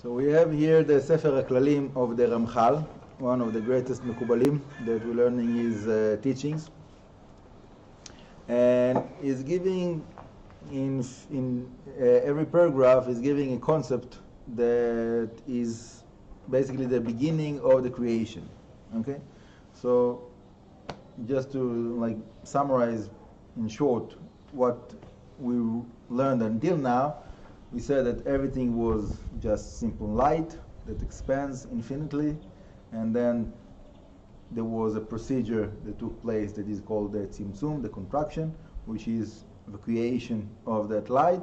So we have here the Sefer Klalim of the Ramchal, one of the greatest Mekubalim that we're learning his teachings. And he's giving, in every paragraph, is giving a concept that is basically the beginning of the creation. Okay? So just to summarize in short what we learned until now, we said that everything was just simple light that expands infinitely, and then there was a procedure that took place that is called the Tzimtzum, the contraction, which is the creation of that light,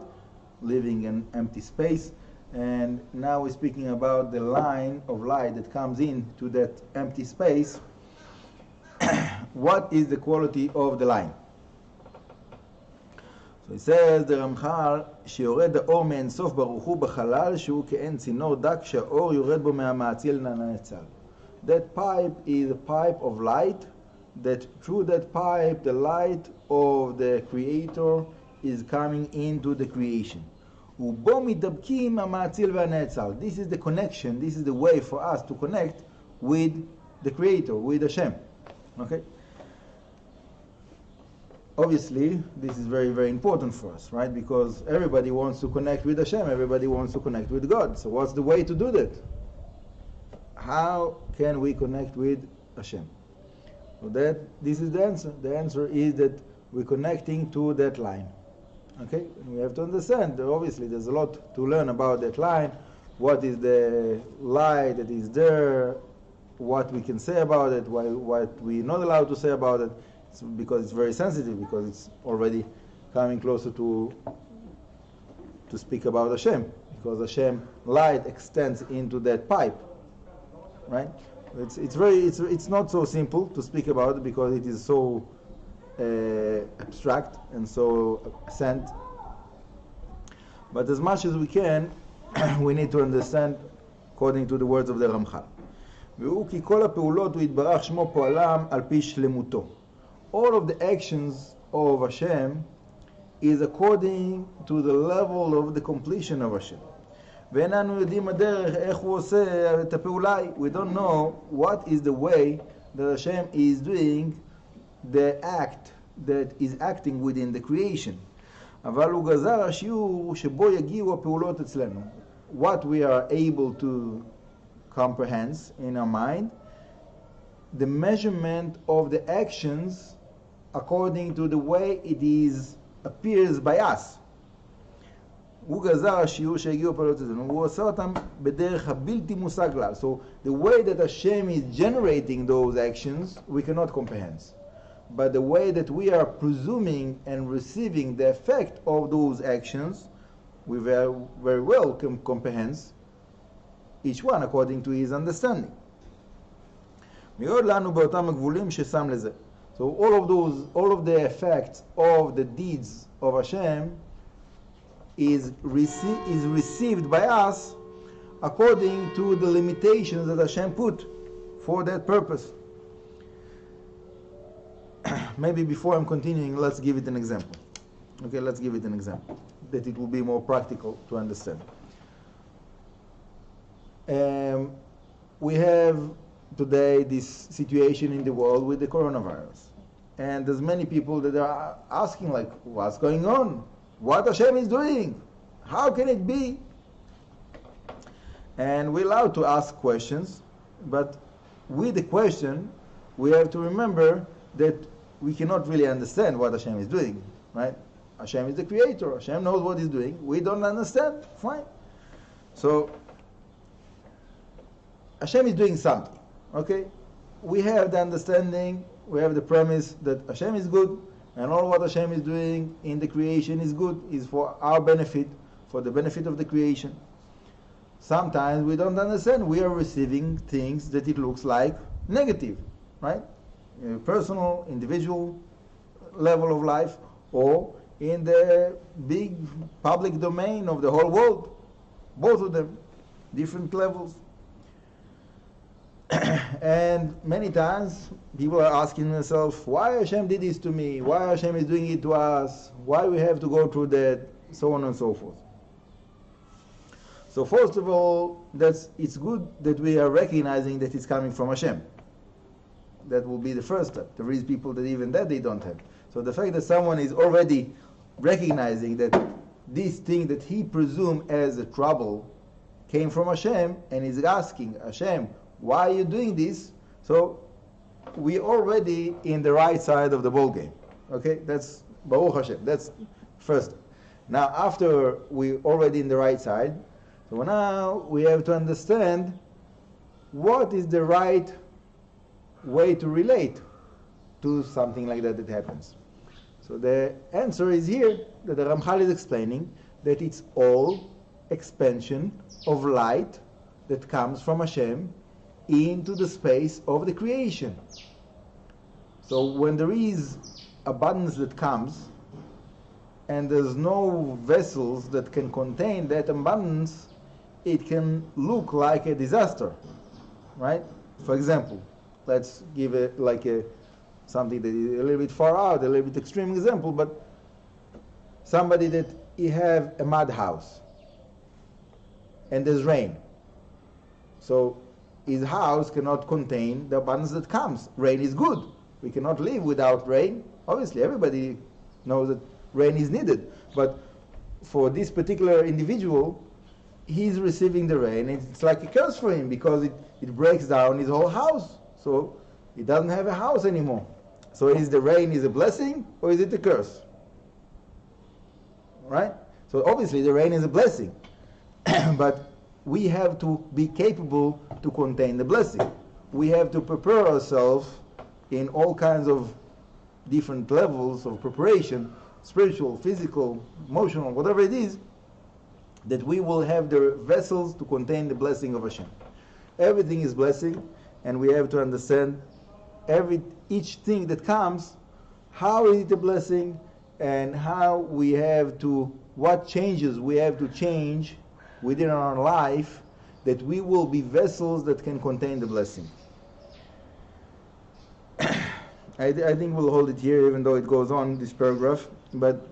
leaving an empty space. And now we're speaking about the line of light that comes into that empty space. What is the quality of the line? So it says, the Ramchal, שיורד האור מאינסוף ברוך הוא בחלל שהוא כאין צינור דק שהאור יורד בו מהמעציל לנצל. That pipe is a pipe of light, that through that pipe the light of the Creator is coming into the creation. ובו מתדבקים המעציל והנצל. This is the connection, this is the way for us to connect with the Creator, with Hashem. Okay? Obviously, this is very, very important for us, right? Because everybody wants to connect with Hashem, everybody wants to connect with God. So what's the way to do that? How can we connect with Hashem? So this is the answer. The answer is that we're connecting to that line. Okay? And we have to understand that obviously there's a lot to learn about that line. What is the light that is there? What we can say about it? What we're not allowed to say about it? Because it's very sensitive, because it's already coming closer to speak about Hashem, because Hashem light extends into that pipe, right? It's not so simple to speak about it because it is so abstract and so absent. But as much as we can, we need to understand according to the words of the Ramchal. והוא כי כל הפעולות הוא יתברך שמו פועלם על פי שלמותו. All of the actions of Hashem is according to the level of the completion of Hashem. ואיננו יודעים הדרך איך הוא עושה את הפעולה. We don't know what is the way that Hashem is doing the act that is acting within the creation. אבל הוא גזר השיעור שבו יגיעו הפעולות אצלנו. What we are able to comprehend in our mind, the measurement of the actions according to the way it appears by us. הוא גזר השיעור שהגיעו פעולות אצלנו, הוא עושה אותם בדרך הבלתי מושג כלל. So the way that Hashem is generating those actions, we cannot comprehend. But the way that we are presuming and receiving the effect of those actions, we very, very well can comprehend each one according to his understanding. מיועד לנו באותם הגבולים ששם לזה. So all of the effects of the deeds of Hashem is received by us according to the limitations that Hashem put for that purpose. Maybe before I'm continuing, let's give it an example. Okay, let's give it an example that it will be more practical to understand. We have today this situation in the world with the coronavirus, and there's many people that are asking what's going on, what Hashem is doing, how can it be? And we're allowed to ask questions, but with the question we have to remember that we cannot really understand what Hashem is doing, right? Hashem is the Creator, Hashem knows what he's doing, we don't understand, fine. So Hashem is doing something. Okay, we have the understanding, we have the premise that Hashem is good, and all what Hashem is doing in the creation is good, is for our benefit, for the benefit of the creation. Sometimes we don't understand, we are receiving things that it looks like negative, right? Personal, individual level of life, or in the big public domain of the whole world. Both of them, different levels. And many times people are asking themselves, why Hashem did this to me? Why Hashem is doing it to us? Why we have to go through that? So on and so forth. So first of all, it's good that we are recognizing that it's coming from Hashem. That will be the first step. There is people that even that they don't have. So the fact that someone is already recognizing that this thing that he presumed as a trouble came from Hashem, and is asking Hashem, why are you doing this? So we already in the right side of the ball game. Okay, that's Baruch Hashem. That's first. Now after we already in the right side, so now we have to understand what is the right way to relate to something like that happens. So the answer is here that the Ramchal is explaining that it's all expansion of light that comes from Hashem into the space of the creation. So when there is abundance that comes and there's no vessels that can contain that abundance, it can look like a disaster, right? For example, let's give it like something that is a little bit far out, a little bit extreme example, but somebody that he have a mud house and there's rain. So his house cannot contain the abundance that comes. Rain is good. We cannot live without rain. Obviously, everybody knows that rain is needed. But for this particular individual, he's receiving the rain. It's like a curse for him because it breaks down his whole house. So he doesn't have a house anymore. So is the rain is a blessing or is it a curse? Right? So obviously the rain is a blessing. But we have to be capable to contain the blessing. We have to prepare ourselves in all kinds of different levels of preparation, spiritual, physical, emotional, whatever it is, that we will have the vessels to contain the blessing of Hashem. Everything is blessing, and we have to understand each thing that comes, how is it a blessing, and how we have to, what changes we have to change within our life, that we will be vessels that can contain the blessing. I think we'll hold it here, even though it goes on, this paragraph, but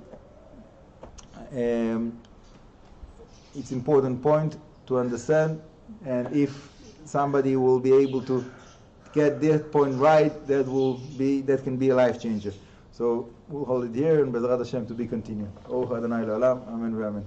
it's important point to understand, and if somebody will be able to get that point right, that can be a life changer. So we'll hold it here, and Bezrat Hashem to be continued. Amen.